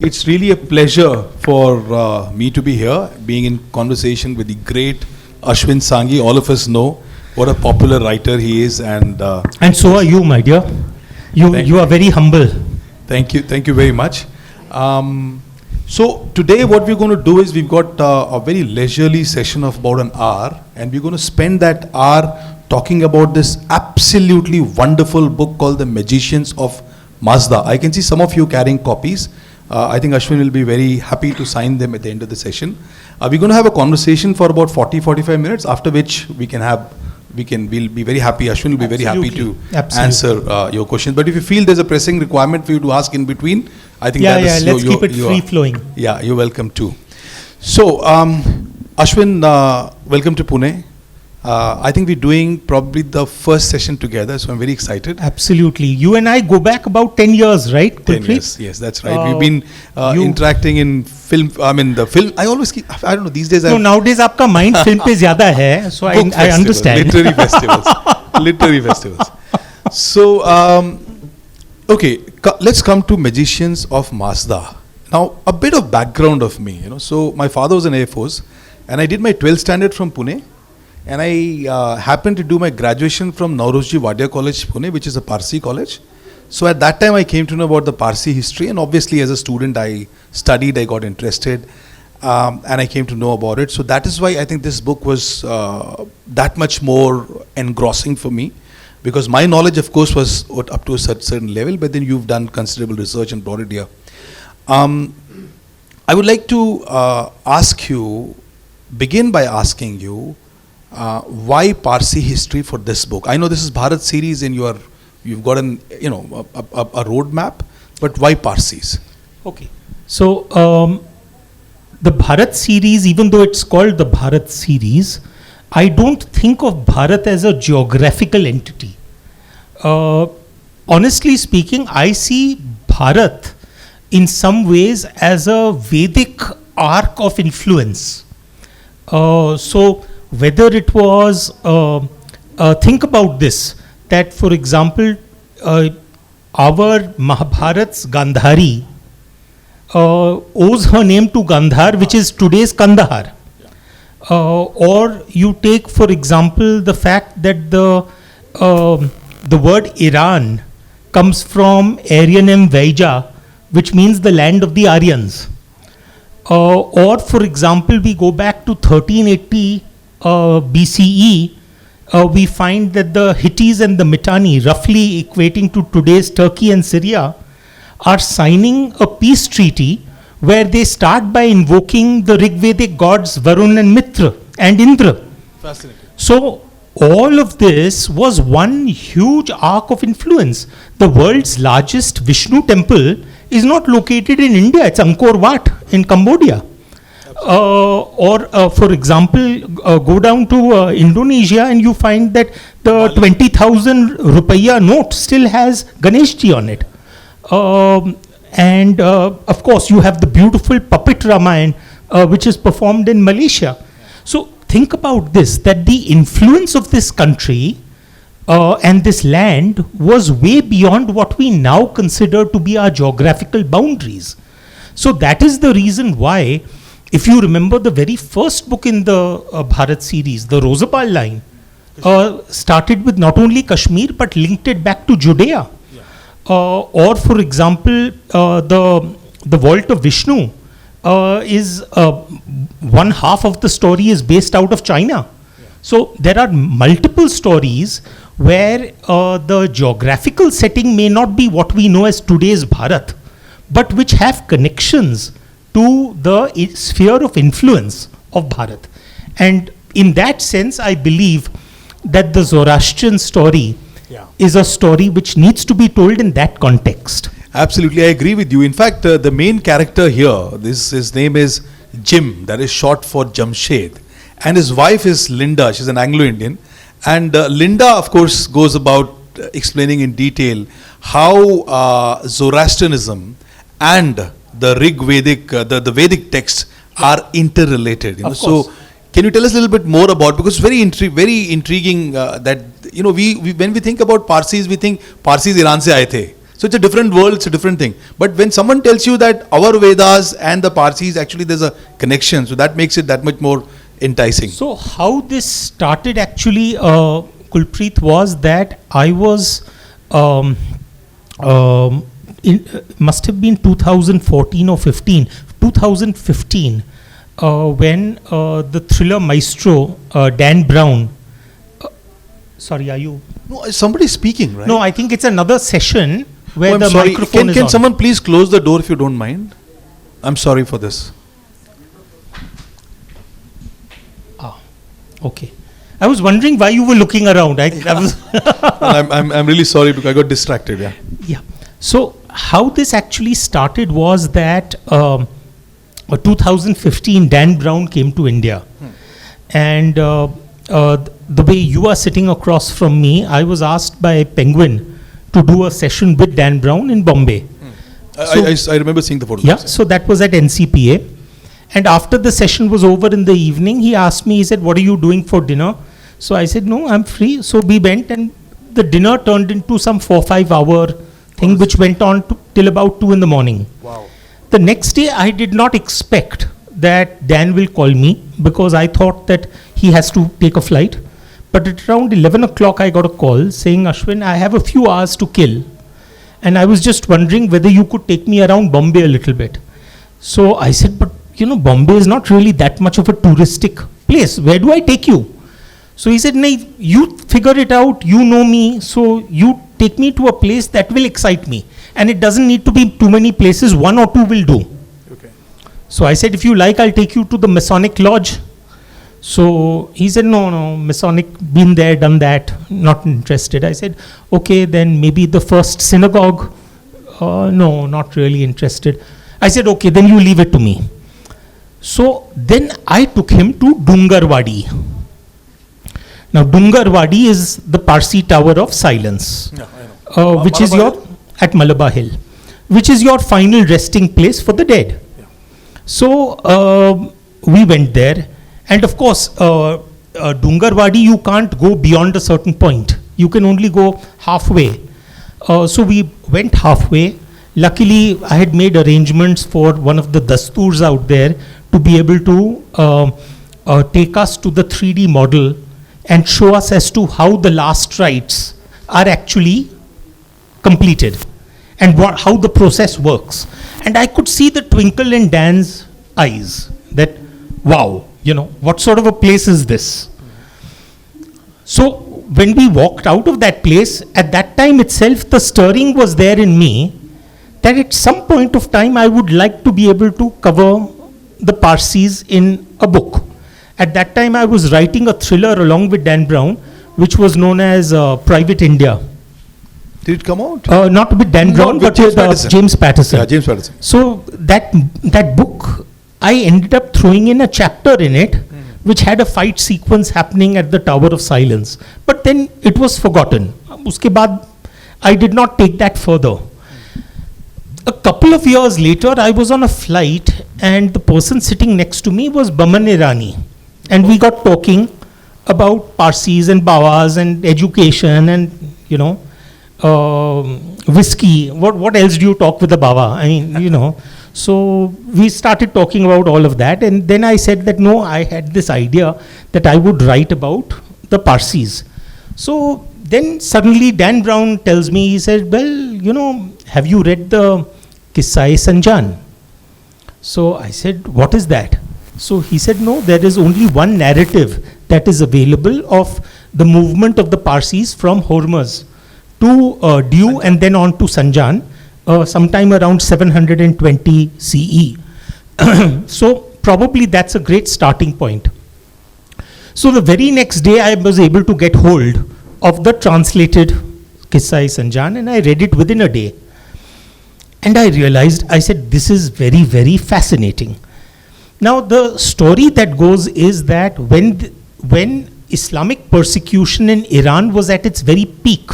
It's really a pleasure for me to be here, being in conversation with the great Ashwin Sanghi. All of us know what a popular writer he is, and so are you, my dear. You are very humble. Thank you very much. So today what we're going to do is we've got a very leisurely session of about an hour, and we're going to spend that hour talking about this absolutely wonderful book called The Magicians of Mazda. I can see some of you carrying copies. I think Ashwin will be very happy to sign them at the end of the session. We're going to have a conversation for about 40-45 minutes, after which we'll be very happy. Ashwin will be very happy to answer your questions. But if you feel there's a pressing requirement for you to ask in between, I think let's keep it free-flowing. Yeah, you're welcome too. So, Ashwin, welcome to Pune. I think we're doing probably the first session together, so I'm very excited. Absolutely. You and I go back about 10 years, right? 10 years, yes, that's right. We've been interacting in film, the film, I don't know, these days nowadays aapka mind film pe zyada hai, so I understand. Literary festivals. So, okay, let's come to Magicians of Mazda. Now, a bit of background of me, so my father was in Air Force, and I did my 12th standard from Pune. And I happened to do my graduation from Nauroji Wadia College, Pune, which is a Parsi college. So at that time, I came to know about the Parsi history. And obviously, as a student, I studied, I got interested, and I came to know about it. So that is why I think this book was that much more engrossing for me. Because my knowledge, of course, was up to a certain level. But then you've done considerable research and brought it here. I would like to begin by asking you, why Parsi history for this book? I know this is Bharat series and you've got a roadmap, but why Parsis? Okay. So the Bharat series, even though it's called the Bharat series, I don't think of Bharat as a geographical entity. Honestly speaking, I see Bharat in some ways as a Vedic arc of influence. So whether it was, think about this, that for example, our Mahabharat's Gandhari owes her name to Gandhar, which is today's Kandahar. Or you take, for example, the fact that the word Iran comes from Aryan Vaija, which means the land of the Aryans. Or for example, we go back to 1380 BCE, we find that the Hittites and the Mitanni, roughly equating to today's Turkey and Syria, are signing a peace treaty where they start by invoking the Rigvedic gods Varun and Mitra and Indra. Fascinating. So all of this was one huge arc of influence. The world's largest Vishnu temple is not located in India, it's Angkor Wat in Cambodia. For example, go down to Indonesia and you find that the 20,000 rupiah note still has Ganeshji on it. And of course, you have the beautiful puppet Ramayan, which is performed in Malaysia. So think about this, that the influence of this country and this land was way beyond what we now consider to be our geographical boundaries. So that is the reason why, if you remember the very first book in the Bharat series, the Rosapal line, started with not only Kashmir but linked it back to Judea. Yeah. Or for example, the vault of Vishnu is one half of the story is based out of China. Yeah. So there are multiple stories where the geographical setting may not be what we know as today's Bharat, but which have connections to the sphere of influence of Bharat. And in that sense, I believe that the Zoroastrian story is a story which needs to be told in that context. Absolutely, I agree with you. In fact, the main character here, his name is Jim, that is short for Jamshed. And his wife is Linda, she's an Anglo-Indian. And Linda, of course, goes about explaining in detail how Zoroastrianism and the Vedic texts are interrelated. So, can you tell us a little bit more about, because very intriguing that, when we think about Parsis, we think Parsis Iran se aaye the. So it's a different world, it's a different thing. But when someone tells you that our Vedas and the Parsis, actually there's a connection, so that makes it that much more enticing. So how this started actually, Kulpreet, was that I was, must have been 2014 or 15, 2015, when the thriller maestro, Dan Brown, sorry, are you? No, somebody's speaking, right? No, I think it's another session where I'm the sorry. microphone is Can on. someone please close the door if you don't mind? I'm sorry for this. Okay. I was wondering why you were looking around. I'm really sorry because I got distracted. Yeah. Yeah. So how this actually started was that 2015 Dan Brown came to India, and the way you are sitting across from me, I was asked by Penguin to do a session with Dan Brown in Bombay. I remember seeing the photos. Yeah. So that was at NCPA, and after the session was over in the evening, he asked me. He said, "What are you doing for dinner?" So I said, "No, I'm free." So we went, and the dinner turned into some 4-5 hour thing, which went on till about 2 in the morning. Wow. The next day, I did not expect that Dan will call me, because I thought that he has to take a flight. But at around 11 o'clock, I got a call saying, "Ashwin, I have a few hours to kill. And I was just wondering whether you could take me around Bombay a little bit." So I said, "But Bombay is not really that much of a touristic place. Where do I take you?" So he said, "No, you figure it out. You know me. So you take me to a place that will excite me. And it doesn't need to be too many places. 1 or 2 will do." Okay. So I said, "If you like, I'll take you to the Masonic Lodge." So he said, no, Masonic, been there, done that, not interested. I said, "Okay, then maybe the first synagogue." "No, not really interested." I said, "Okay, then you leave it to me." So then I took him to Dungarwadi. Now Dungarwadi is the Parsi Tower of Silence, Yeah, I know. which is Malabar at Malabar Hill, which is your final resting place for the dead. Yeah. So we went there, and of course, Dungarwadi, you can't go beyond a certain point. You can only go halfway. So we went halfway. Luckily, I had made arrangements for one of the dasturs out there to be able to take us to the 3D model and show us as to how the last rites are actually completed and how the process works. And I could see the twinkle in Dan's eyes that, wow, what sort of a place is this? So when we walked out of that place, at that time itself, the stirring was there in me that at some point of time I would like to be able to cover the Parsis in a book. At that time I was writing a thriller along with Dan Brown, which was known as Private India. Did it come out? Not with Dan Brown, but with James Patterson. Yeah, James Patterson. So that book, I ended up throwing in a chapter in it, which had a fight sequence happening at the Tower of Silence. But then it was forgotten. Uske baad, I did not take that further. A couple of years later, I was on a flight, and the person sitting next to me was Baman Irani. And we got talking about Parsis and Bawas and education and, whiskey. What else do you talk with a Bawa? I mean, So we started talking about all of that. And then I said that, no, I had this idea that I would write about the Parsis. So then suddenly Dan Brown tells me, he said, "Well, have you read the Kissai Sanjan?" So I said, "What is that?" So he said, "No, there is only one narrative that is available of the movement of the Parsis from Hormuz to Diu and then on to Sanjan, sometime around 720 CE. So probably that's a great starting point." So the very next day I was able to get hold of the translated Kissai Sanjan, and I read it within a day. And I realized, I said, this is very, very fascinating. Now the story that goes is that when Islamic persecution in Iran was at its very peak,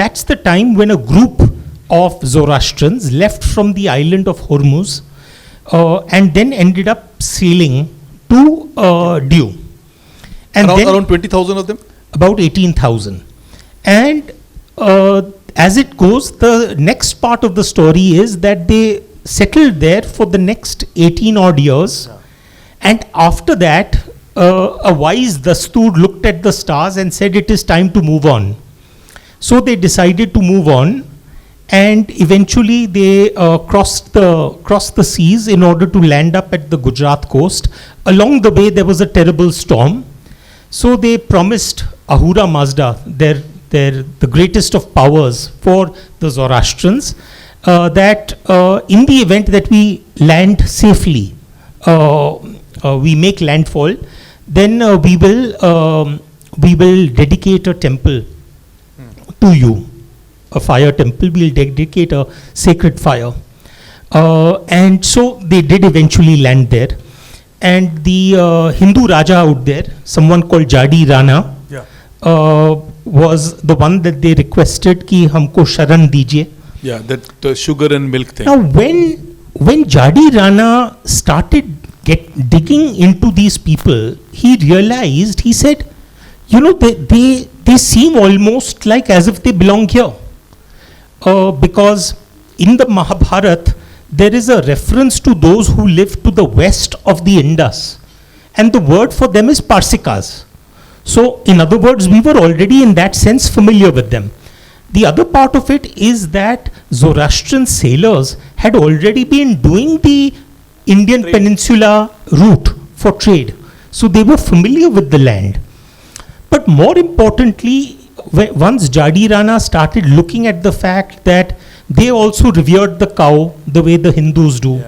that's the time when a group of Zoroastrians left from the island of Hormuz and then ended up sailing to Diu. And around 20,000 of them? About 18,000. And as it goes, the next part of the story is that they settled there for the next 18 odd years. And after that, a wise Dastur looked at the stars and said, it is time to move on. So they decided to move on, and eventually they crossed the seas in order to land up at the Gujarat coast. Along the way, there was a terrible storm. So they promised Ahura Mazda, the greatest of powers for the Zoroastrians, that in the event that we land safely, we make landfall, then we will dedicate a temple to you, a fire temple. We'll dedicate a sacred fire. And so they did eventually land there. And the Hindu Raja out there, someone called Jadi Rana, was the one that they requested ki humko sharan dijiye. Yeah, that sugar and milk thing. Now, when Jadi Rana started digging into these people, he realized, he said, they seem almost like as if they belong here. Because in the Mahabharata, there is a reference to those who live to the west of the Indus. And the word for them is Parsikas. So, in other words, we were already in that sense familiar with them. The other part of it is that Zoroastrian sailors had already been doing the Indian peninsula route for trade. So they were familiar with the land. But more importantly, once Jadi Rana started looking at the fact that they also revered the cow the way the Hindus do,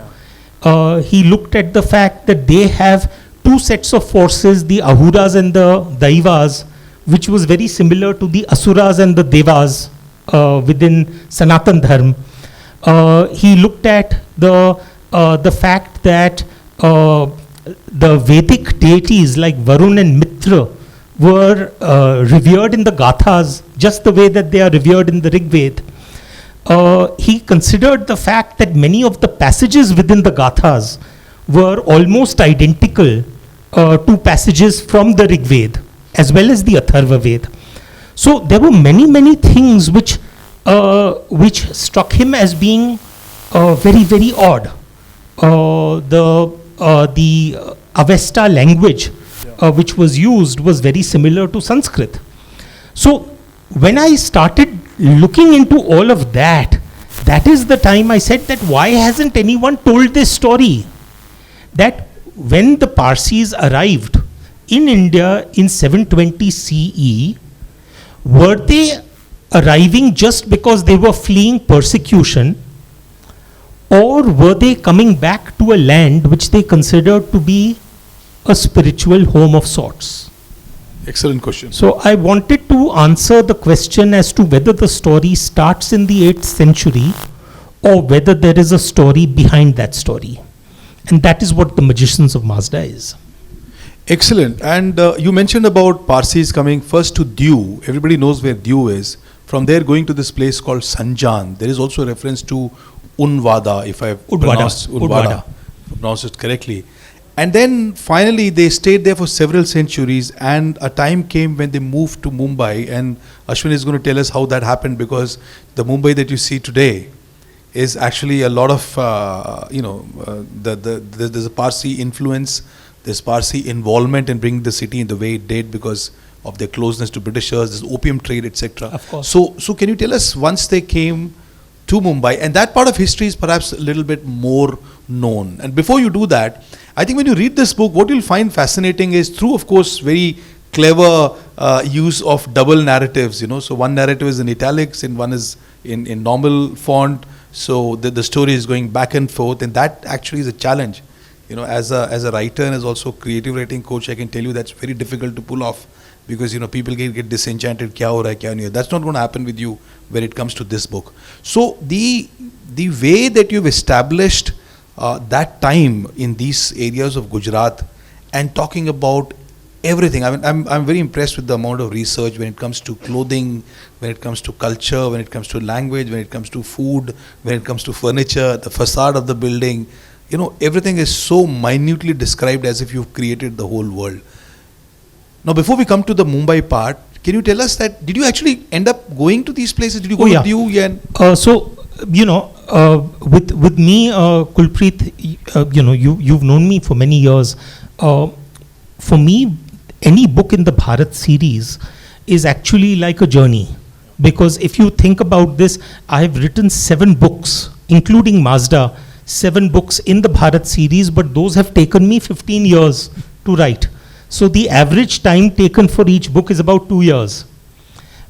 he looked at the fact that they have two sets of forces, the Ahuras and the Daivas, which was very similar to the Asuras and the Devas within Sanatan Dharma. He looked at the fact that the Vedic deities like Varun and Mitra were revered in the Gathas just the way that they are revered in the Rig Veda. He considered the fact that many of the passages within the Gathas were almost identical to passages from the Rig Veda as well as the Atharva Veda. So there were many things which struck him as being very, very odd. The Avesta language which was used was very similar to Sanskrit. So when I started looking into all of that, that is the time I said that why hasn't anyone told this story? That when the Parsis arrived in India in 720 CE, were they arriving just because they were fleeing persecution, or were they coming back to a land which they considered to be a spiritual home of sorts? Excellent question. So I wanted to answer the question as to whether the story starts in the 8th century or whether there is a story behind that story. And that is what the Magicians of Mazda is. Excellent. And you mentioned about Parsis coming first to Diu. Everybody knows where Diu is. From there going to this place called Sanjan. There is also a reference to Unvada, if I have pronounced it correctly. And then finally they stayed there for several centuries, and a time came when they moved to Mumbai, and Ashwin is going to tell us how that happened, because the Mumbai that you see today is actually a lot of, there's a Parsi influence, there's Parsi involvement in bringing the city in the way it did because of their closeness to Britishers, there's opium trade, etc. Of course. So can you tell us, once they came to Mumbai, and that part of history is perhaps a little bit more known. And before you do that, I think when you read this book, what you'll find fascinating is through, of course, very clever use of double narratives, So one narrative is in italics and one is in normal font. So the story is going back and forth, and that actually is a challenge. As a writer and as also creative writing coach, I can tell you that's very difficult to pull off, because people get disenchanted. Kya ho raha hai, kya nahi ho. That's not going to happen with you when it comes to this book. So the way that you've established that time in these areas of Gujarat and talking about everything. I mean, I'm very impressed with the amount of research when it comes to clothing, when it comes to culture, when it comes to language, when it comes to food, when it comes to furniture, the facade of the building. Everything is so minutely described as if you've created the whole world. Now, before we come to the Mumbai part, Can you tell us that? Did you actually end up going to these places? Did you go Oh, yeah. to Diu? And with me, Kulpreet, you've known me for many years. For me, any book in the Bharat series is actually like a journey. Because if you think about this, I have written 7 books, including Mazda, 7 books in the Bharat series, but those have taken me 15 years to write. So the average time taken for each book is about 2 years.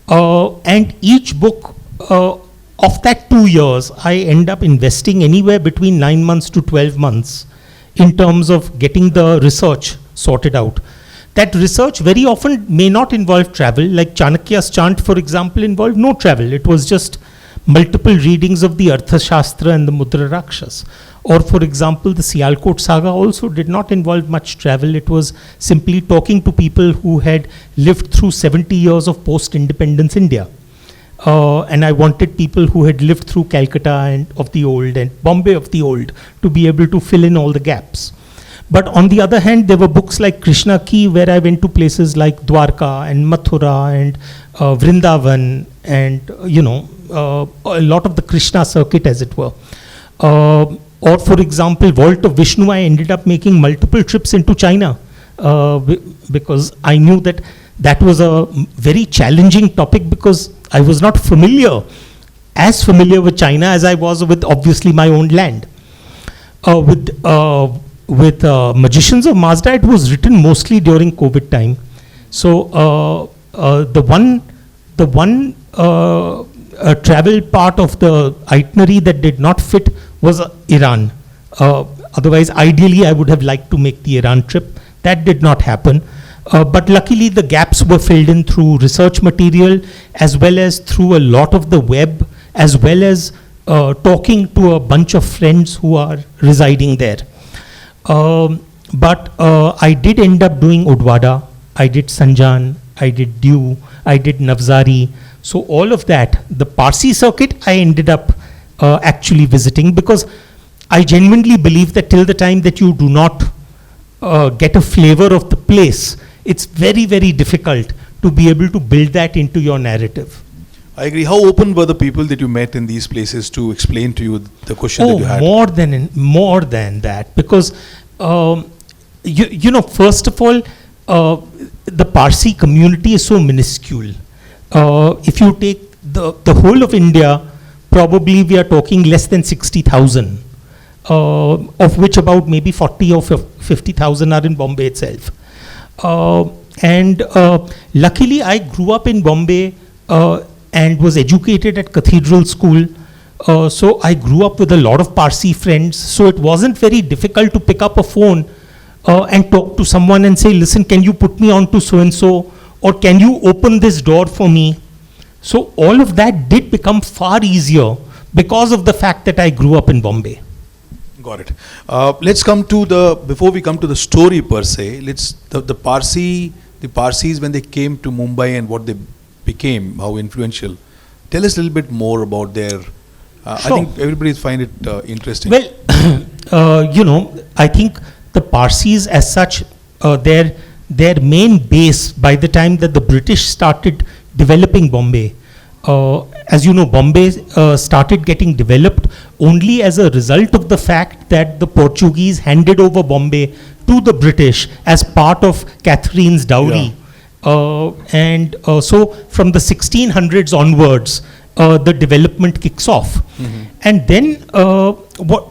And each book, of that 2 years, I end up investing anywhere between 9 months to 12 months in terms of getting the research sorted out. That research very often may not involve travel, like Chanakya's chant, for example, involved no travel. It was just multiple readings of the Arthashastra and the Mudra Rakshas. Or, for example, the Sialkot saga also did not involve much travel. It was simply talking to people who had lived through 70 years of post-independence India. And I wanted people who had lived through Calcutta and of the old and Bombay of the old to be able to fill in all the gaps. But on the other hand, there were books like Krishna Ki, where I went to places like Dwarka and Mathura and Vrindavan and, a lot of the Krishna circuit, as it were. Or, for example, Vault of Vishnu, I ended up making multiple trips into China because I knew that that was a very challenging topic because I was not as familiar with China as I was with obviously my own land. With Magicians of Mazda, it was written mostly during COVID time. So the one travel part of the itinerary that did not fit was Iran. Otherwise, ideally, I would have liked to make the Iran trip. That did not happen. But luckily, the gaps were filled in through research material, as well as through a lot of the web, as well as talking to a bunch of friends who are residing there. But I did end up doing Udwada, I did Sanjan, I did Diu, I did Navsari. So all of that, the Parsi circuit, I ended up actually visiting because I genuinely believe that till the time that you do not get a flavor of the place, it's very, very difficult to be able to build that into your narrative. I agree. How open were the people that you met in these places to explain to you the question that you had? More than that, because first of all, the Parsi community is so minuscule. If you take the whole of India, probably we are talking less than 60,000, of which about maybe 40 or 50,000 are in Bombay itself. And luckily, I grew up in Bombay and was educated at Cathedral School. So I grew up with a lot of Parsi friends. So it wasn't very difficult to pick up a phone and talk to someone and say, listen, can you put me on to so-and-so? Or can you open this door for me? So all of that did become far easier because of the fact that I grew up in Bombay. Got it. Let's come to before we come to the story per se, the Parsis when they came to Mumbai and what they became, how influential. Tell us a little bit more about their, Sure. I think everybody find it interesting. Well, I think the Parsis as such, their main base by the time that the British started developing Bombay, as you know, Bombay started getting developed only as a result of the fact that the Portuguese handed over Bombay to the British as part of Catherine's dowry. Yeah. So from the 1600s onwards, the development kicks off. Mm-hmm. And then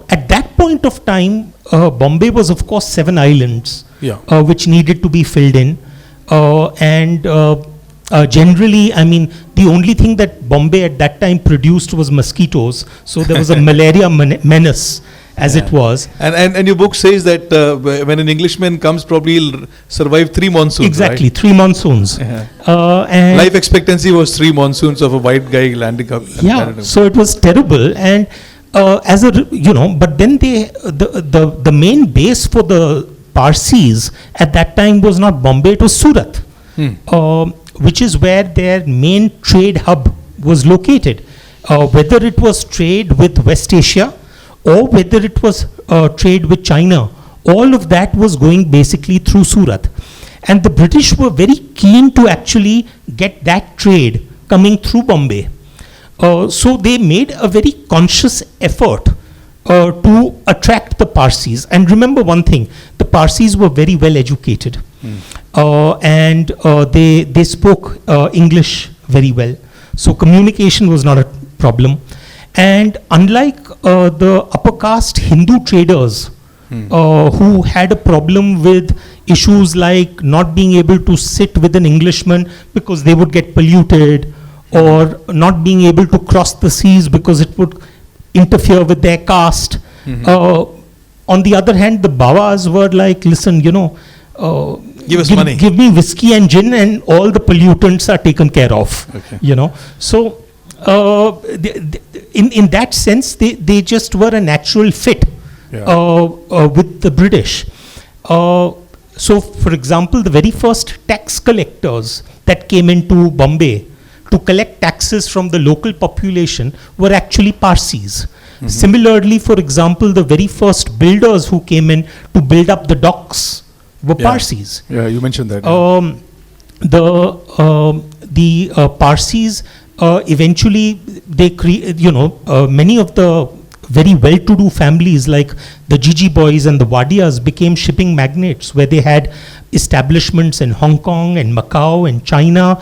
at that point of time, Bombay was of course 7 islands, which needed to be filled in. Generally, I mean, the only thing that Bombay at that time produced was mosquitoes. So there was a malaria menace, as it was. And your book says that when an Englishman comes, probably he'll survive 3 monsoons. Exactly, right? 3 monsoons. And life expectancy was 3 monsoons of a white guy landing up. Yeah, so it was terrible. And but then the main base for the Parsis at that time was not Bombay, it was Surat. Which is where their main trade hub was located. Whether it was trade with West Asia or whether it was trade with China, all of that was going basically through Surat. And the British were very keen to actually get that trade coming through Bombay. So they made a very conscious effort to attract the Parsis. And remember one thing, the Parsis were very well educated. And they spoke English very well. So communication was not a problem. And unlike the upper caste Hindu traders who had a problem with issues like not being able to sit with an Englishman because they would get polluted, or not being able to cross the seas because it would interfere with their caste. On the other hand, the Bawas were like, listen, give us money. Give me whiskey and gin and all the pollutants are taken care of. Okay. So in that sense, they just were a natural fit with the British. So for example, the very first tax collectors that came into Bombay to collect taxes from the local population were actually Parsis. Similarly, for example, the very first builders who came in to build up the docks were Parsis. Yeah, you mentioned that. The Parsis eventually they many of the very well-to-do families like the Gigi boys and the Wadias became shipping magnates, where they had establishments in Hong Kong and Macau and China,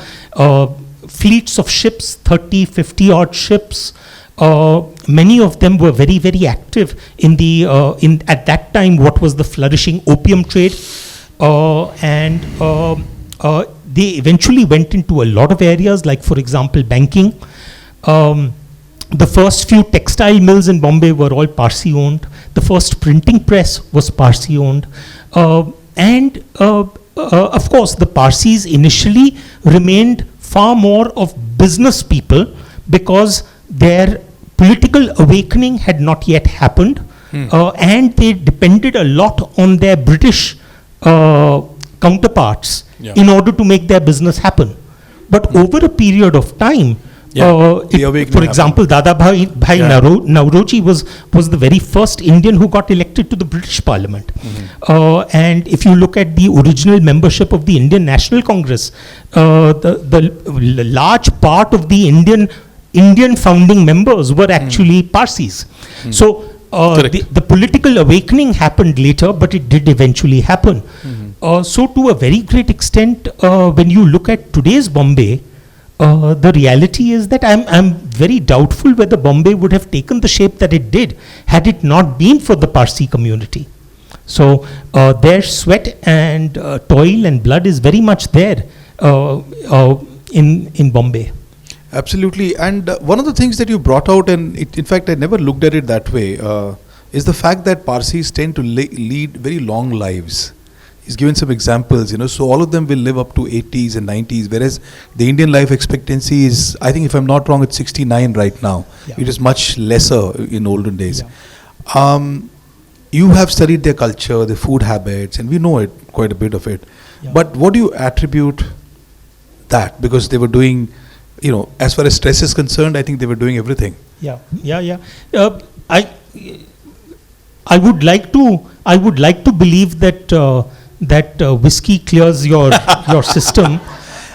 fleets of ships, 30, 50 odd ships. Many of them were very, very active in the at that time what was the flourishing opium trade, and they eventually went into a lot of areas, like for example banking. The first few textile mills in Bombay were all Parsi owned. The first printing press was Parsi owned, and of course the Parsis initially remained far more of business people because their political awakening had not yet happened, and they depended a lot on their British counterparts in order to make their business happen. But over a period of time, for example, Dada Bhai Nauroji was the very first Indian who got elected to the British Parliament. And if you look at the original membership of the Indian National Congress, the large part of the Indian founding members were actually Parsis. So the political awakening happened later, but it did eventually happen. So to a very great extent, when you look at today's Bombay, the reality is that I'm very doubtful whether Bombay would have taken the shape that it did had it not been for the Parsi community. So their sweat and toil and blood is very much there in Bombay. Absolutely. And one of the things that you brought out, and in fact I never looked at it that way, is the fact that Parsis tend to lead very long lives. He's given some examples, so all of them will live up to 80s and 90s, whereas the Indian life expectancy is, I think if I'm not wrong, it's 69 right now. It is much lesser in olden days. You have studied their culture, their food habits, and we know it, quite a bit of it. But what do you attribute that? Because they were doing, as far as stress is concerned, I think they were doing everything. I would like to believe that whiskey clears your system.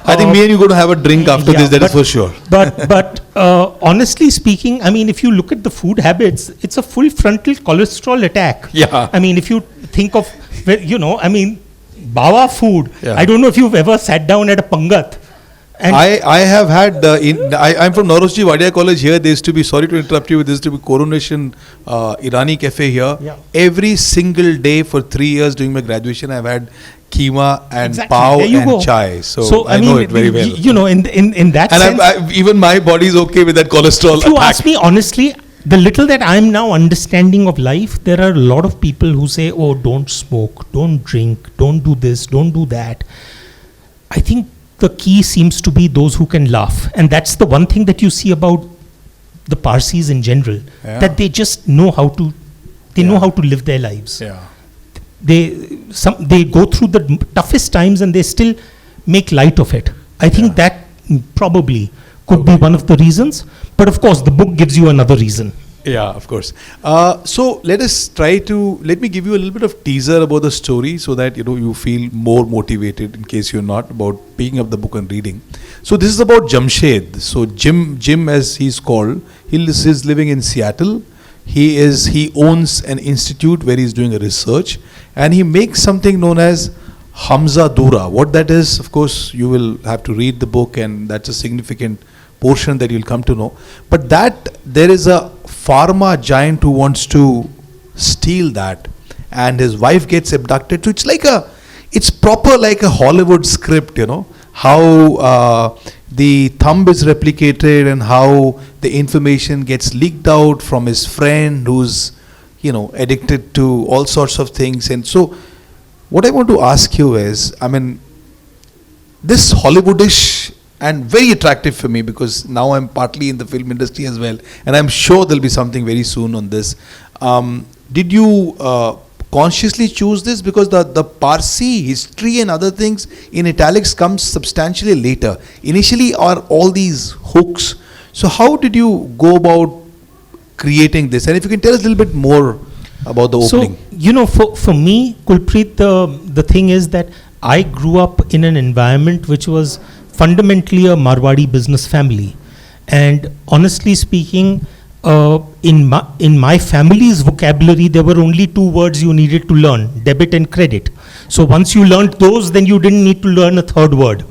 I think me and you going to have a drink after this, that is for sure. But honestly speaking, I mean, if you look at the food habits, it's a full frontal cholesterol attack. I mean, if you think of, Bawa food, I don't know if you've ever sat down at a Pangat. And I have had, I'm from Nauroji Wadia College here. There used to be, sorry to interrupt you, there used to be Coronation Irani Cafe here. Every single day for 3 years during my graduation, I've had keema and pav and chai. So I know it very well. In that sense. And even my body is okay with that cholesterol attack. If you ask me honestly, the little that I'm now understanding of life, there are a lot of people who say, oh, don't smoke, don't drink, don't do this, don't do that. I think the key seems to be those who can laugh. And that's the one thing that you see about the Parsis in general, that they just know how to, know how to live their lives. They go through the toughest times and they still make light of it. I think that probably could be one of the reasons. But of course, the book gives you another reason. Yeah, of course. So let me give you a little bit of teaser about the story so that you feel more motivated in case you're not, about picking up the book and reading. So this is about Jamshed. So Jim as he's called, he's living in Seattle. He owns an institute where he's doing a research, and he makes something known as Hamza Dura. What that is, of course, you will have to read the book, and that's a significant portion that you'll come to know. But that there is a pharma giant who wants to steal that, and his wife gets abducted. So it's proper like a Hollywood script, how the thumb is replicated and how the information gets leaked out from his friend who's addicted to all sorts of things. And so what I want to ask you is, this Hollywoodish and very attractive for me, because now I'm partly in the film industry as well, and I'm sure there'll be something very soon on this. Did you consciously choose this? Because the Parsi history and other things in italics comes substantially later. Initially are all these hooks. So how did you go about creating this? And if you can tell us a little bit more about the opening. So, for me, Kulpreet, the thing is that I grew up in an environment which was fundamentally a Marwadi business family, and honestly speaking, in my family's vocabulary, there were only two words you needed to learn: debit and credit. So once you learned those, then you didn't need to learn a third word.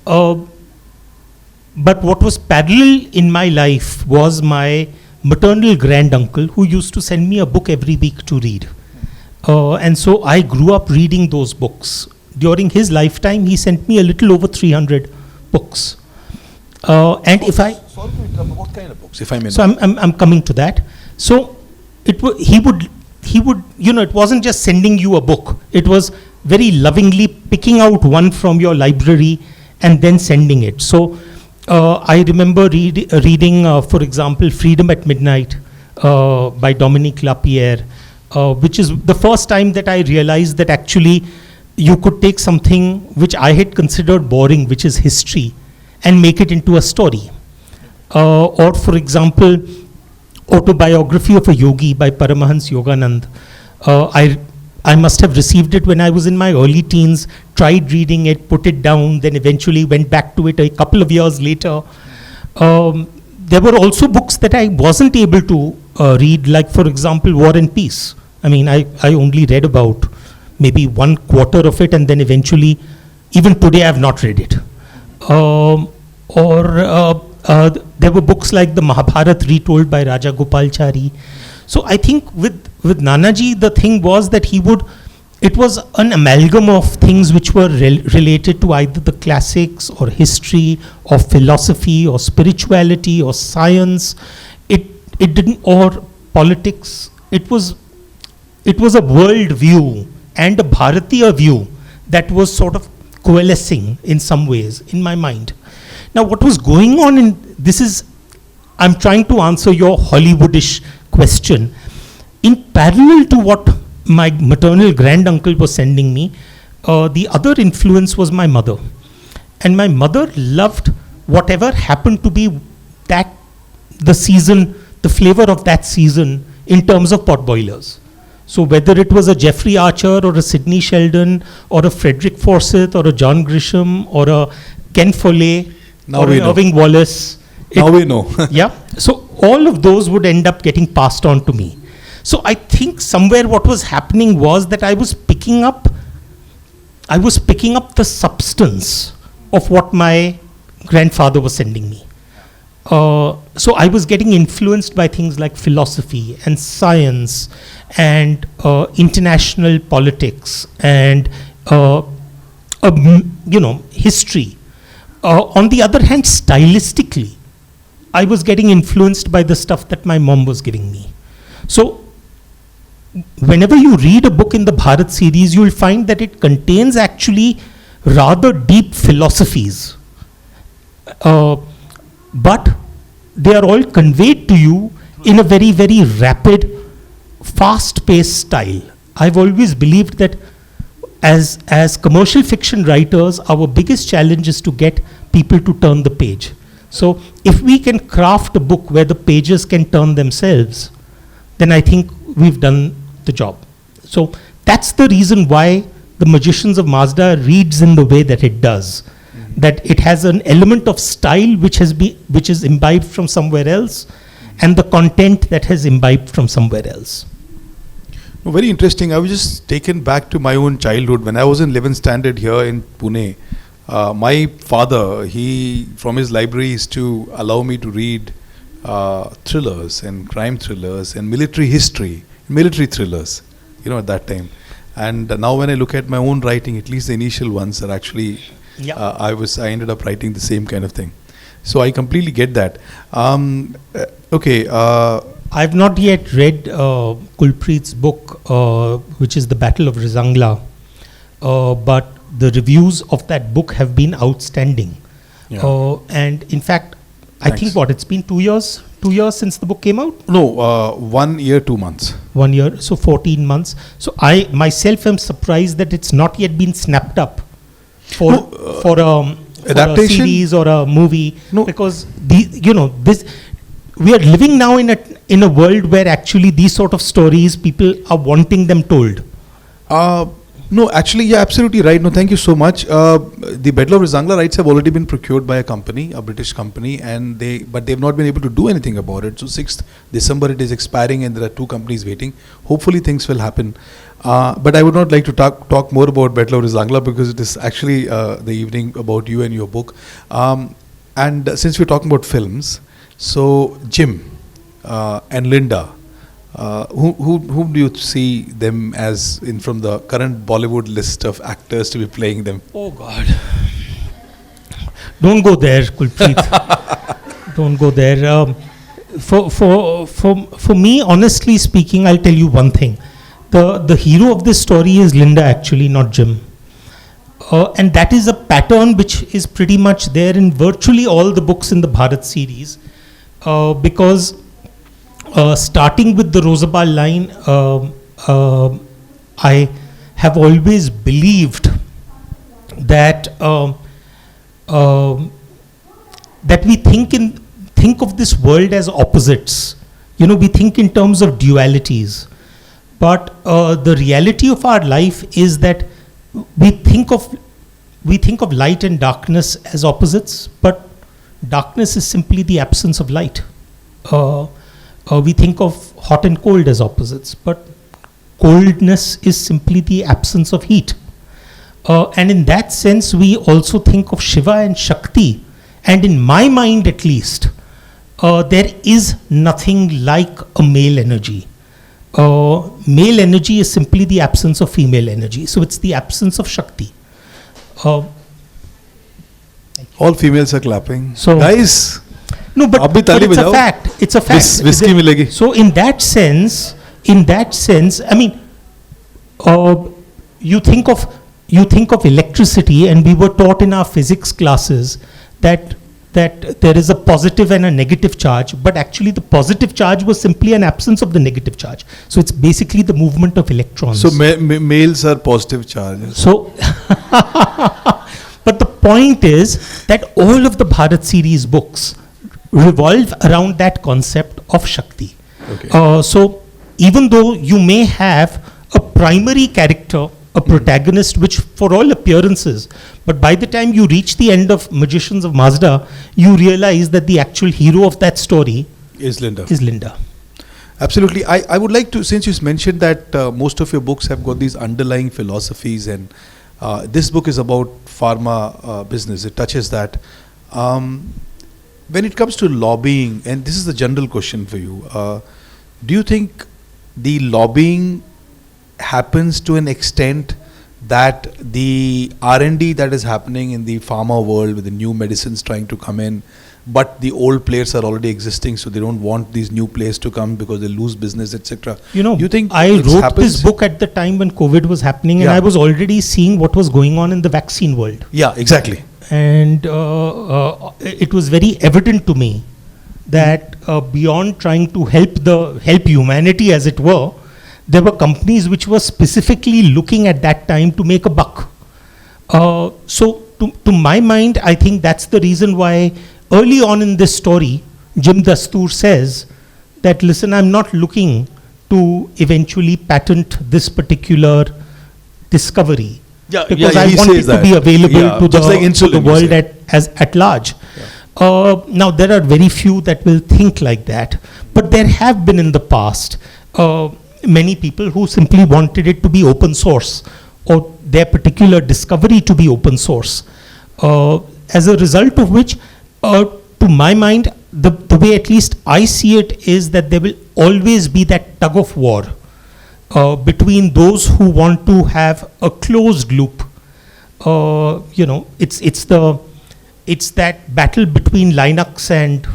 But what was parallel in my life was my maternal granduncle, who used to send me a book every week to read, and so I grew up reading those books. During his lifetime, he sent me a little over 300 books. And if I... Sorry to interrupt, what kind of books, if I may know? So I'm coming to that. So he would, it wasn't just sending you a book. It was very lovingly picking out one from your library and then sending it. So I remember reading, for example, Freedom at Midnight by Dominique Lapierre, which is the first time that I realized that actually you could take something which I had considered boring, which is history, and make it into a story. Or for example, Autobiography of a Yogi by Paramahans Yoganand. I must have received it when I was in my early teens, tried reading it, put it down, then eventually went back to it a couple of years later. There were also books that I wasn't able to read, like for example, War and Peace. I only read about maybe 1/4 of it, and then eventually, even today, I have not read it. There were books like the Mahabharata retold by Raja Gopalchari. So I think with Nanaji, the thing was that it was an amalgam of things which were related to either the classics or history or philosophy or spirituality or science. It didn't, or politics. It was a world view and a Bharatiya view that was sort of coalescing in some ways in my mind. Now, what was going on I'm trying to answer your Hollywoodish question. In parallel to what my maternal granduncle was sending me, the other influence was my mother. And my mother loved whatever happened to be the season, the flavor of that season in terms of potboilers. So whether it was a Jeffrey Archer or a Sidney Sheldon or a Frederick Forsyth or a John Grisham or a Ken Follett or Irving Wallace. Now we know. Yeah. So all of those would end up getting passed on to me. So I think somewhere what was happening was that I was picking up the substance of what my grandfather was sending me. So I was getting influenced by things like philosophy and science and international politics and history. On the other hand, stylistically, I was getting influenced by the stuff that my mom was giving me. So whenever you read a book in the Bharat series, you'll find that it contains actually rather deep philosophies. But they are all conveyed to you in a very, very rapid, fast-paced style. I've always believed that as commercial fiction writers, our biggest challenge is to get people to turn the page. So if we can craft a book where the pages can turn themselves, then I think we've done the job. So that's the reason why the Magicians of Mazda reads in the way that it does. That it has an element of style which is imbibed from somewhere else, and the content that has imbibed from somewhere else. No, very interesting. I was just taken back to my own childhood. When I was in 11th standard here in Pune, my father, he from his library used to allow me to read thrillers and crime thrillers and military history, military thrillers, at that time. And now when I look at my own writing, at least the initial ones are actually, I ended up writing the same kind of thing. So I completely get that. I've not yet read Kulpreet's book, which is The Battle of Rizangla, but the reviews of that book have been outstanding. Yeah. And in fact, I think it's been 2 years? 2 years since the book came out? No, 1 year, 2 months. 1 year, so 14 months. So I myself am surprised that it's not yet been snapped up for a series or a movie, because we are living now in a world where actually these sort of stories, people are wanting them told. No, actually, you're absolutely right. No, thank you so much. The Battle of Rizangla rights have already been procured by a company, a British company, but they've not been able to do anything about it. So 6th December it is expiring, and there are 2 companies waiting. Hopefully things will happen. But I would not like to talk more about Battle of Rizangla, because it is actually the evening about you and your book. And since we're talking about films, so Jim and Linda, whom do you see them as from the current Bollywood list of actors to be playing them? Oh God! Don't go there, Kulpreet. Don't go there. For me, honestly speaking, I'll tell you one thing. The hero of this story is Linda, actually, not Jim. And that is a pattern which is pretty much there in virtually all the books in the Bharat series, because starting with the Rosabal line, I have always believed that that we think of this world as opposites. We think in terms of dualities, but the reality of our life is that we think of light and darkness as opposites, but darkness is simply the absence of light. We think of hot and cold as opposites, but coldness is simply the absence of heat. And in that sense, we also think of Shiva and Shakti. And in my mind, at least, there is nothing like a male energy. Male energy is simply the absence of female energy. So it's the absence of Shakti. All females are clapping. So, guys, no, but it's a fact. It's a fact. Whiskey milegi. So in that sense, I mean, you think of electricity, and we were taught in our physics classes that there is a positive and a negative charge, but actually the positive charge was simply an absence of the negative charge. So it's basically the movement of electrons. So males are positive charges. So, but the point is that all of the Bharat series books revolve around that concept of Shakti. Okay. So even though you may have a primary character, a protagonist, which for all appearances, but by the time you reach the end of Magicians of Mazda, you realize that the actual hero of that story is Linda. Absolutely. I would like to, since you mentioned that most of your books have got these underlying philosophies, and this book is about pharma business, it touches that. When it comes to lobbying, and this is the general question for you, do you think the lobbying happens to an extent that the R&D that is happening in the pharma world with the new medicines trying to come in, but the old players are already existing, so they don't want these new players to come because they lose business, etc. You think I wrote this book at the time when COVID was happening, and I was already seeing what was going on in the vaccine world. Yeah, exactly. And it was very evident to me that beyond trying to help humanity, as it were, there were companies which were specifically looking at that time to make a buck. So to my mind, I think that's the reason why early on in this story, Jim Dastoor says that, listen, I'm not looking to eventually patent this particular discovery. Because I want it to be available to the world at large. Now, there are very few that will think like that, but there have been in the past many people who simply wanted it to be open source, or their particular discovery to be open source. As a result of which, to my mind, the way at least I see it is that there will always be that tug of war between those who want to have a closed loop. It's that battle between Linux and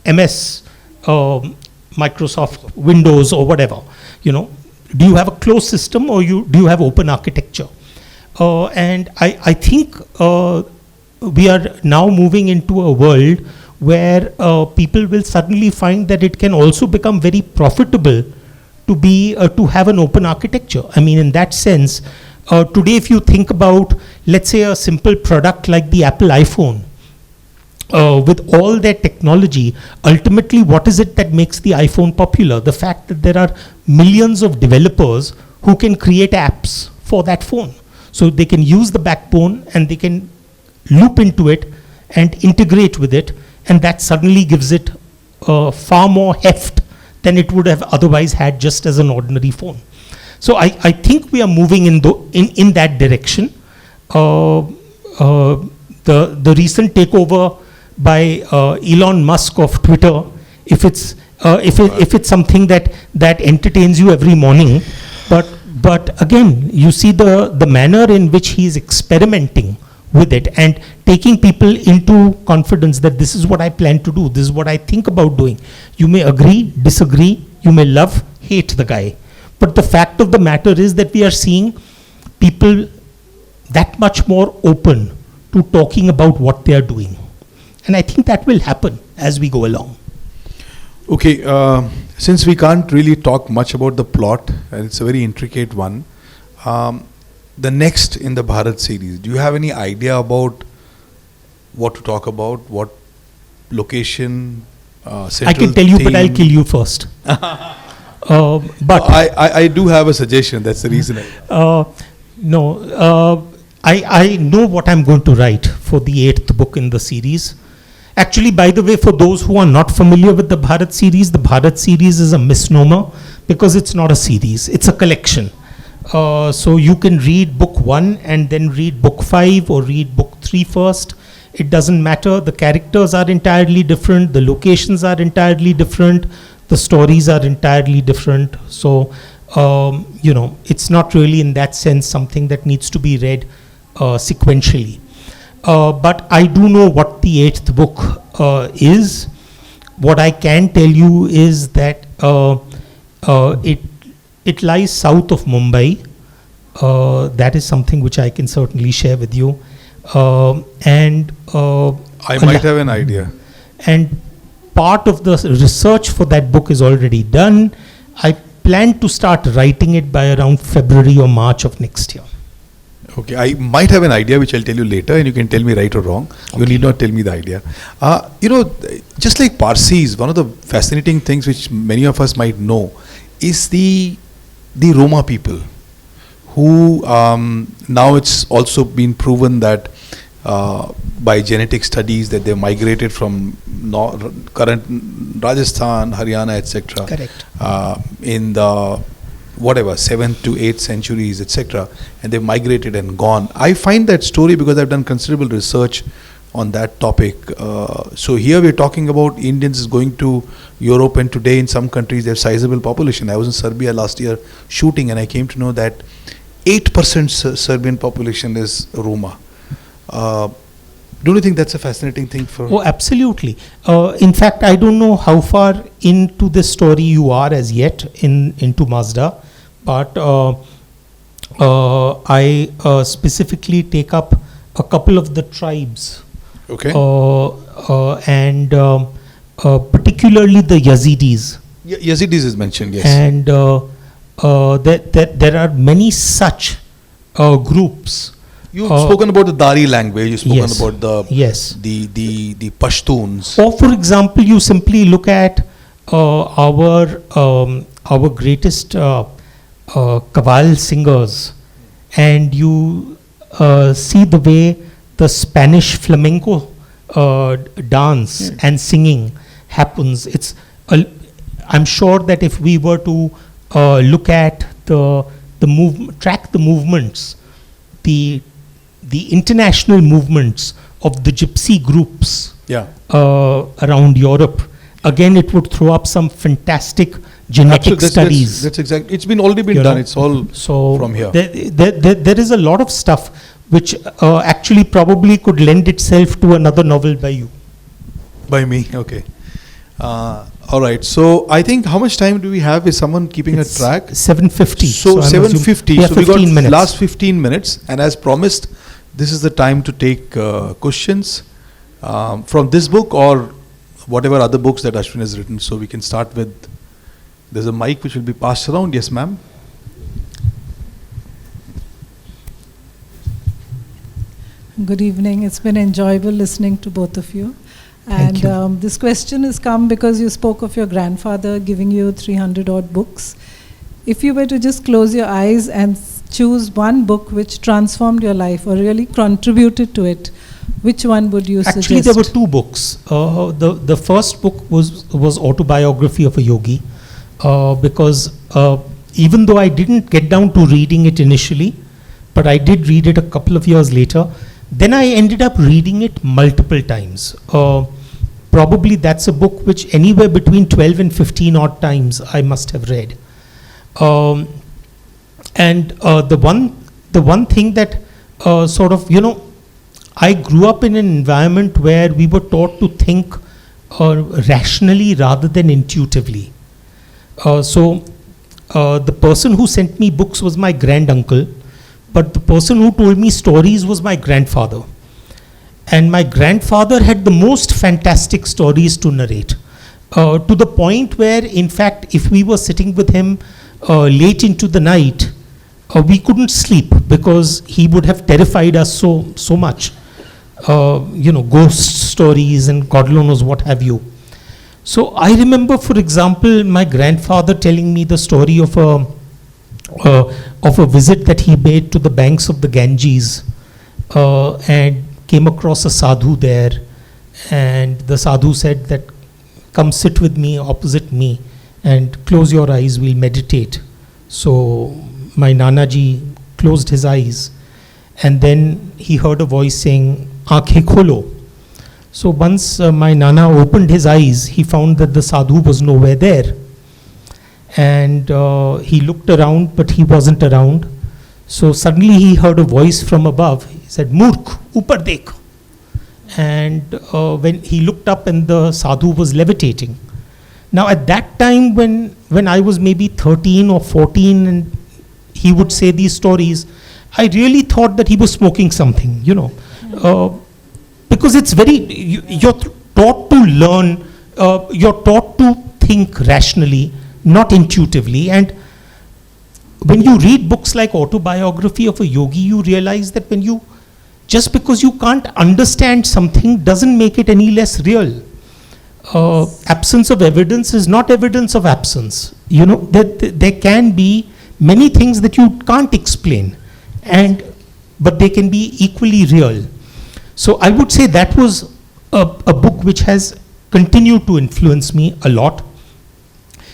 MS, Microsoft Windows or whatever. Do you have a closed system, or do you have open architecture? And I think we are now moving into a world where people will suddenly find that it can also become very profitable to have an open architecture. I mean, in that sense, today if you think about, let's say, a simple product like the Apple iPhone, with all their technology, ultimately what is it that makes the iPhone popular? The fact that there are millions of developers who can create apps for that phone. So they can use the backbone and they can loop into it and integrate with it, and that suddenly gives it far more heft than it would have otherwise had just as an ordinary phone. So I think we are moving in that direction. The recent takeover by Elon Musk of Twitter, if it's something that entertains you every morning, but again, you see the manner in which he is experimenting with it and taking people into confidence that this is what I plan to do, this is what I think about doing. You may agree, disagree, you may love, hate the guy, but the fact of the matter is that we are seeing people that much more open to talking about what they are doing. And I think that will happen as we go along. Okay, since we can't really talk much about the plot, and it's a very intricate one, the next in the Bharat series, do you have any idea about what to talk about, what location, central I can tell you, theme? but I'll kill you first. But I do have a suggestion, that's the reason. I know what I'm going to write for the 8th book in the series. Actually, by the way, for those who are not familiar with the Bharat series is a misnomer because it's not a series, it's a collection. So you can read book 1 and then read book 5 or read book 3 first. It doesn't matter. The characters are entirely different. The locations are entirely different. The stories are entirely different. So, it's not really in that sense something that needs to be read sequentially. But I do know what the 8th book is. What I can tell you is that it lies south of Mumbai. That is something which I can certainly share with you. I might have an idea. And part of the research for that book is already done. I plan to start writing it by around February or March of next year. Okay, I might have an idea which I'll tell you later, and you can tell me right or wrong. Okay. You need not tell me the idea. Just like Parsis, one of the fascinating things which many of us might know is the Roma people, who now it's also been proven that by genetic studies that they migrated from current Rajasthan, Haryana, etc. Correct. In the 7th to 8th centuries, etc., and they migrated and gone. I find that story because I've done considerable research on that topic. So here we're talking about Indians going to Europe, and today in some countries they have sizable population. I was in Serbia last year shooting, and I came to know that 8% Serbian population is Roma. Don't you think that's a fascinating thing for? Oh, absolutely. In fact, I don't know how far into this story you are as yet into Mazda, but I specifically take up a couple of the tribes. Okay. And particularly the Yazidis. Yazidis is mentioned, yes. And there are many such groups. You've spoken about the Dari language. You've spoken Yes. about the Yes. the Pashtuns. Or, for example, you simply look at our greatest Kaval singers, and you see the way the Spanish flamenco dance and singing happens. I'm sure that if we were to look at track the movements, the international movements of the gypsy groups Yeah. around Europe, again it would throw up some fantastic genetic Absolutely, studies. That's exactly. It's been already been You done. know, It's all so from here. there is a lot of stuff which actually probably could lend itself to another novel by you. By me. Okay. All right. So I think how much time do we have? Is someone keeping It's a track? 7:50. So I'm 7:50. assuming- So we got 15 minutes. last 15 minutes, and as promised, this is the time to take questions from this book or whatever other books that Ashwin has written. So we can start with. There's a mic which will be passed around. Yes, ma'am. Good evening. It's been enjoyable listening to both of you. Thank And this question has come because you spoke of your grandfather giving you 300 odd books. If you were to just close your eyes and choose one book which transformed your life or really contributed to it, which one would you suggest? Actually, there were two books. The first book was autobiography of a yogi, because even though I didn't get down to reading it initially, but I did read it a couple of years later. Then I ended up reading it multiple times. Probably that's a book which anywhere between 12 and 15 odd times I must have read. And the one thing that sort of, I grew up in an environment where we were taught to think rationally rather than intuitively. So the person who sent me books was my granduncle, but the person who told me stories was my grandfather. And my grandfather had the most fantastic stories to narrate, to the point where, in fact, if we were sitting with him late into the night, we couldn't sleep because he would have terrified us so much. Ghost stories and God knows what have you. So I remember, for example, my grandfather telling me the story of a visit that he made to the banks of the Ganges, and came across a sadhu there, and the sadhu said that, come sit with me opposite me and close your eyes, we'll meditate. So my Nanaji closed his eyes, and then he heard a voice saying, "Aankhein kholo." So once my Nana opened his eyes, he found that the sadhu was nowhere there. And he looked around, but he wasn't around. So suddenly he heard a voice from above. He said, "Murkh, upar dekh." And when he looked up, and the sadhu was levitating. Now at that time, when I was maybe 13 or 14, and he would say these stories, I really thought that he was smoking something, because it's you're taught to learn, you're taught to think rationally, not intuitively. And when you read books like Autobiography of a Yogi, you realize that just because you can't understand something doesn't make it any less real. Absence of evidence is not evidence of absence. There can be many things that you can't explain, but they can be equally real. So I would say that was a book which has continued to influence me a lot.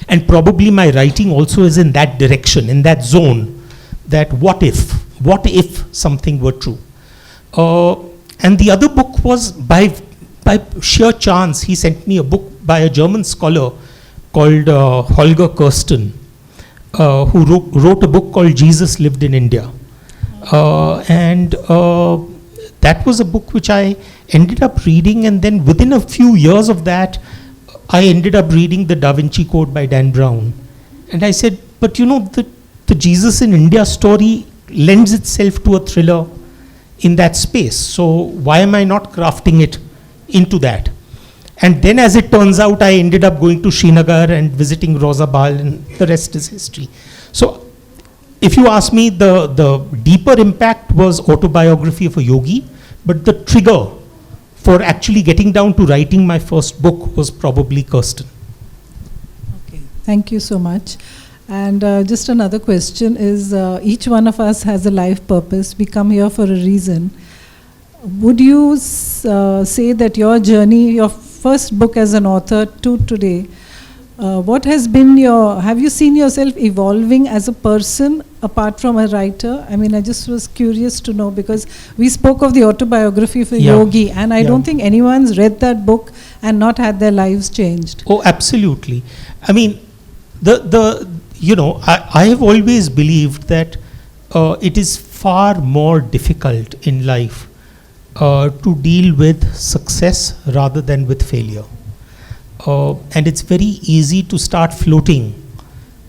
And probably my writing also is in that direction, in that zone, that what if something were true. And the other book was by sheer chance, he sent me a book by a German scholar called Holger Kirsten, who wrote a book called Jesus Lived in India. And that was a book which I ended up reading, and then within a few years of that, I ended up reading the Da Vinci Code by Dan Brown. And I said, but the Jesus in India story lends itself to a thriller in that space. So why am I not crafting it into that? And then, as it turns out, I ended up going to Srinagar and visiting Rosa Bal, and the rest is history. So if you ask me, the deeper impact was autobiography of a yogi, but the trigger for actually getting down to writing my first book was probably Kirsten. Okay, thank you so much. And just another question is, each one of us has a life purpose. We come here for a reason. Would you say that your journey, your first book as an author to today, what has been have you seen yourself evolving as a person apart from a writer? I mean, I just was curious to know, because we spoke of the autobiography of a yogi, and I don't think anyone's read that book and not had their lives changed. Oh, absolutely. I mean, I have always believed that it is far more difficult in life to deal with success rather than with failure. And it's very easy to start floating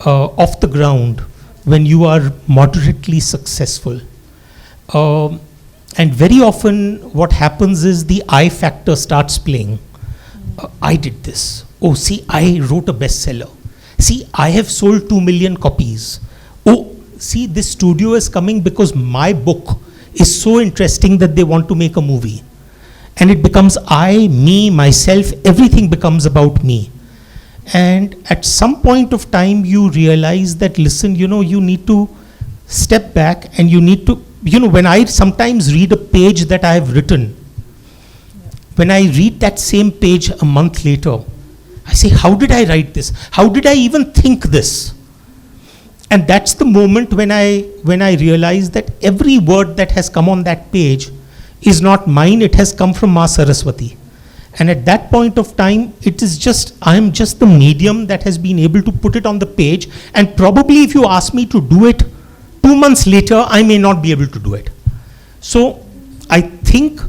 off the ground when you are moderately successful. And very often what happens is the I factor starts playing. I did this. Oh, see, I wrote a bestseller. See, I have sold 2 million copies. Oh, see, this studio is coming because my book is so interesting that they want to make a movie. And it becomes I, me, myself, everything becomes about me. And at some point of time, you realize that, listen, you need to step back, and you need to, when I sometimes read a page that I have written, when I read that same page a month later, I say, how did I write this? How did I even think this? And that's the moment when I realize that every word that has come on that page is not mine, it has come from Ma Saraswati. And at that point of time, I am just the medium that has been able to put it on the page, and probably if you ask me to do it 2 months later, I may not be able to do it. So I think,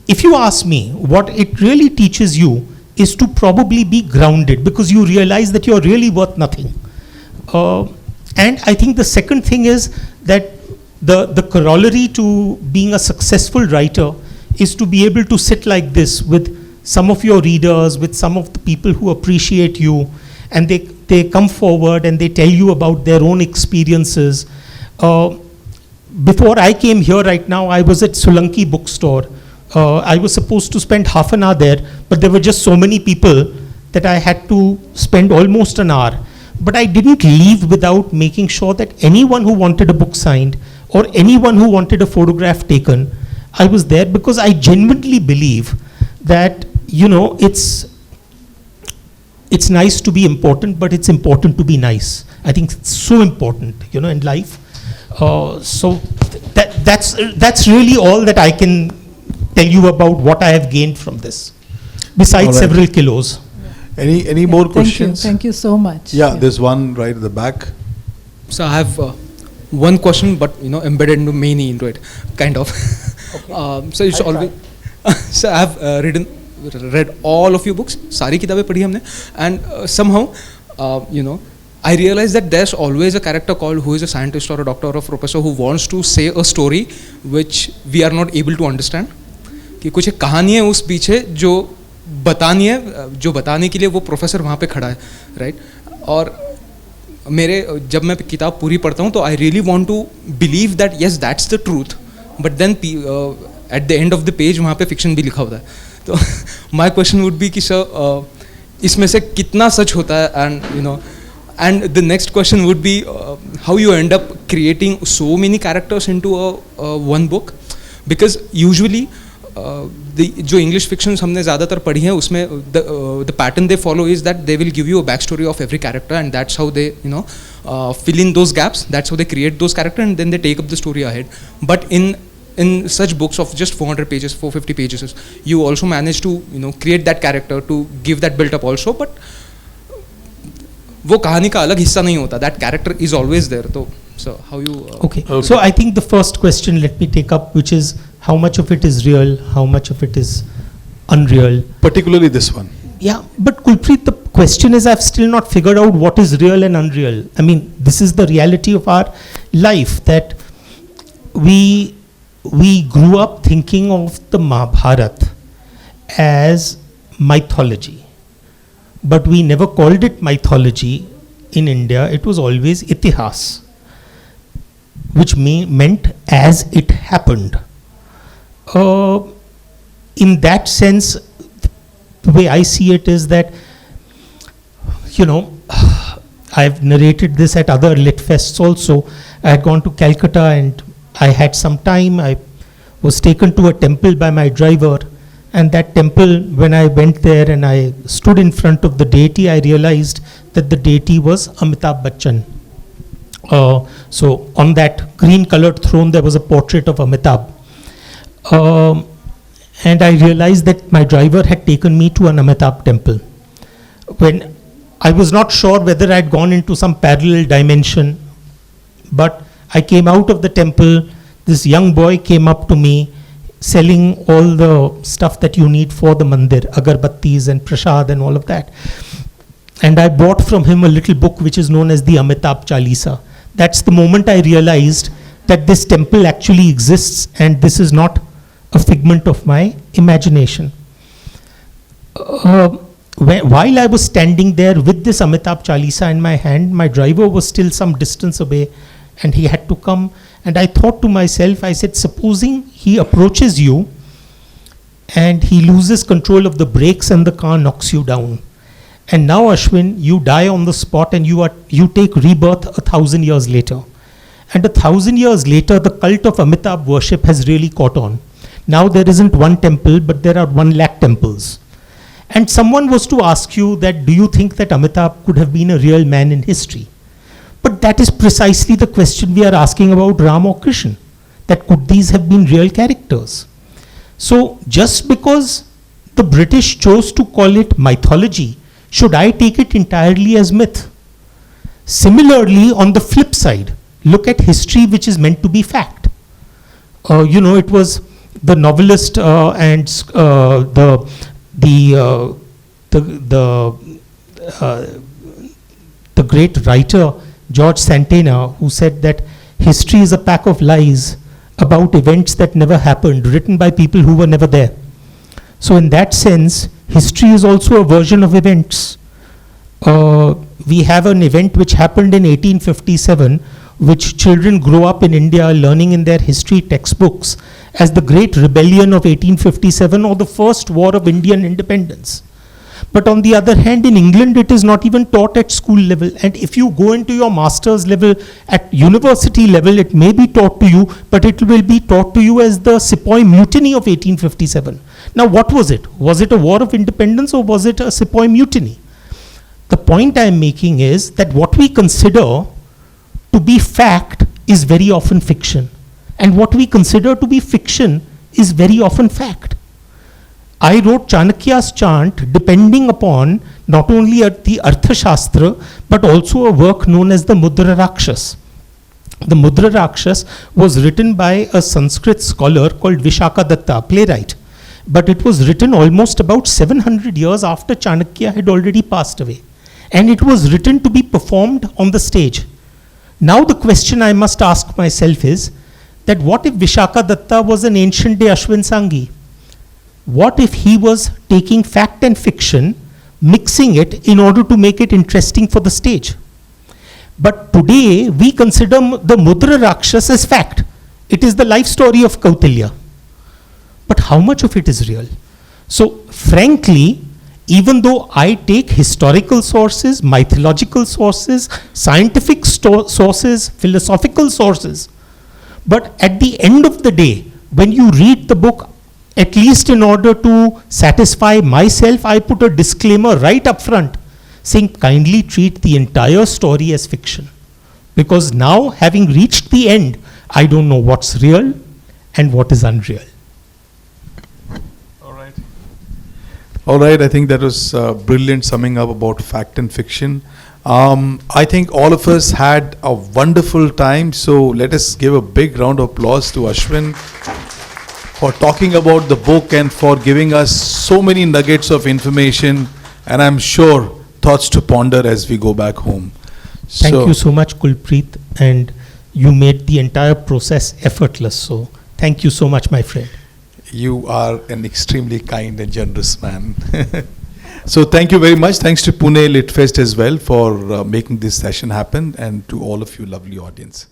if you ask me, what it really teaches you is to probably be grounded, because you realize that you're really worth nothing. And I think the second thing is that the corollary to being a successful writer is to be able to sit like this with some of your readers, with some of the people who appreciate you, and they come forward and they tell you about their own experiences. Before I came here right now, I was at Solanki bookstore. I was supposed to spend half an hour there, but there were just so many people that I had to spend almost an hour. But I didn't leave without making sure that anyone who wanted a book signed or anyone who wanted a photograph taken, I was there, because I genuinely believe that, it's nice to be important, but it's important to be nice. I think it's so important, in life. So that's really all that I can tell you about what I have gained from this, besides several kilos. Any more questions? Thank you so much. Yeah, there's one right at the back. So I have one question, but embedded into many into it, kind of. So it's always. So I have read all of your books. सारी किताबें पढ़ी हमने, and somehow, I realize that there's always a character called who is a scientist or a doctor or a professor who wants to say a story which we are not able to understand. कि कुछ एक कहानी है उस पीछे जो बताने के लिए वो प्रोफेसर वहाँ पे खड़ा है, राइट? और जब मैं किताब पूरी पढ़ता हूँ तो I really want to believe that yes that's the truth, but then at the end of the page वहाँ पे फिक्शन भी लिखा होता है. तो माई क्वेश्चन वुड बी कि सर इसमें से कितना सच होता है, and the next question would be how you end up creating so many characters into one book, because usually जो इंग्लिश फिक्शंस हमने ज़्यादातर पढ़ी हैं उसमें the pattern they follow is that they will give you a back story of every character, and that's how they fill in those gaps, that's how they create those characters, and then they take up the story ahead. But in such books of just 400 pages, 450 pages, you also manage to create that character, to give that build up also, but वो कहानी का अलग हिस्सा नहीं होता, that character is always there. So how you okay. So I think the first question let me take up, which is how much of it is real, how much of it is unreal, particularly this one. Yeah, but Kulpreet, the question is, I've still not figured out what is real and unreal. I mean, this is the reality of our life, that we grew up thinking of the Mahabharata as mythology, but we never called it mythology. in India, it was always itihas, which meant as it happened. In that sense, the way I see it is that, I've narrated this at other lit fests also. I had gone to Calcutta and I had some time. I was taken to a temple by my driver, and that temple, when I went there and I stood in front of the deity, I realized that the deity was Amitabh Bachchan. So on that green colored throne there was a portrait of Amitabh. And I realized that my driver had taken me to an Amitabh temple. When I was not sure whether I had gone into some parallel dimension, but I came out of the temple. This young boy came up to me selling all the stuff that you need for the mandir, agarbattis and prasad and all of that. And I bought from him a little book which is known as the Amitabh Chalisa. That's the moment I realized that this temple actually exists and this is not a figment of my imagination. While I was standing there with this Amitabh Chalisa in my hand, my driver was still some distance away and he had to come. And I thought to myself, I said, supposing he approaches you and he loses control of the brakes and the car knocks you down. And now, Ashwin, you die on the spot and you take rebirth 1,000 years later. And 1,000 years later, the cult of Amitabh worship has really caught on. Now there isn't one temple, but there are 1 lakh temples. And someone was to ask you that, do you think that Amitabh could have been a real man in history? But that is precisely the question we are asking about Ram or Krishna, that could these have been real characters? So just because the British chose to call it mythology, should I take it entirely as myth? Similarly, on the flip side, look at history which is meant to be fact. It was the novelist and the great writer George Santana, who said that history is a pack of lies about events that never happened, written by people who were never there. So in that sense, history is also a version of events. We have an event which happened in 1857, which children grow up in India learning in their history textbooks as the Great Rebellion of 1857 or the First War of Indian Independence. But on the other hand, in England, it is not even taught at school level. And if you go into your master's level, at university level, it may be taught to you, but it will be taught to you as the Sepoy Mutiny of 1857. Now, what was it? Was it a war of independence or was it a Sepoy Mutiny? The point I am making is that what we consider to be fact is very often fiction. And what we consider to be fiction is very often fact. I wrote Chanakya's chant depending upon not only the Arthashastra, but also a work known as the Mudra Rakshas. The Mudra Rakshas was written by a Sanskrit scholar called Vishaka Datta, playwright. But it was written almost about 700 years after Chanakya had already passed away. And it was written to be performed on the stage. Now the question I must ask myself is that what if Vishaka Datta was an ancient day Ashwin Sanghi? What if he was taking fact and fiction, mixing it in order to make it interesting for the stage? But today we consider the Mudra Rakshas as fact. It is the life story of Kautilya. But how much of it is real? So frankly, even though I take historical sources, mythological sources, scientific sources, philosophical sources, but at the end of the day, when you read the book, at least in order to satisfy myself, I put a disclaimer right up front saying kindly treat the entire story as fiction. Because now, having reached the end, I don't know what's real and what is unreal. All right, I think that was brilliant summing up about fact and fiction. I think all of us had a wonderful time, so let us give a big round of applause to Ashwin for talking about the book and for giving us so many nuggets of information, and I'm sure thoughts to ponder as we go back home. Thank you so much, Kulpreet, and you made the entire process effortless. So thank you so much, my friend. You are an extremely kind and generous man. So thank you very much. Thanks to Pune Lit Fest as well for making this session happen, and to all of you lovely audience.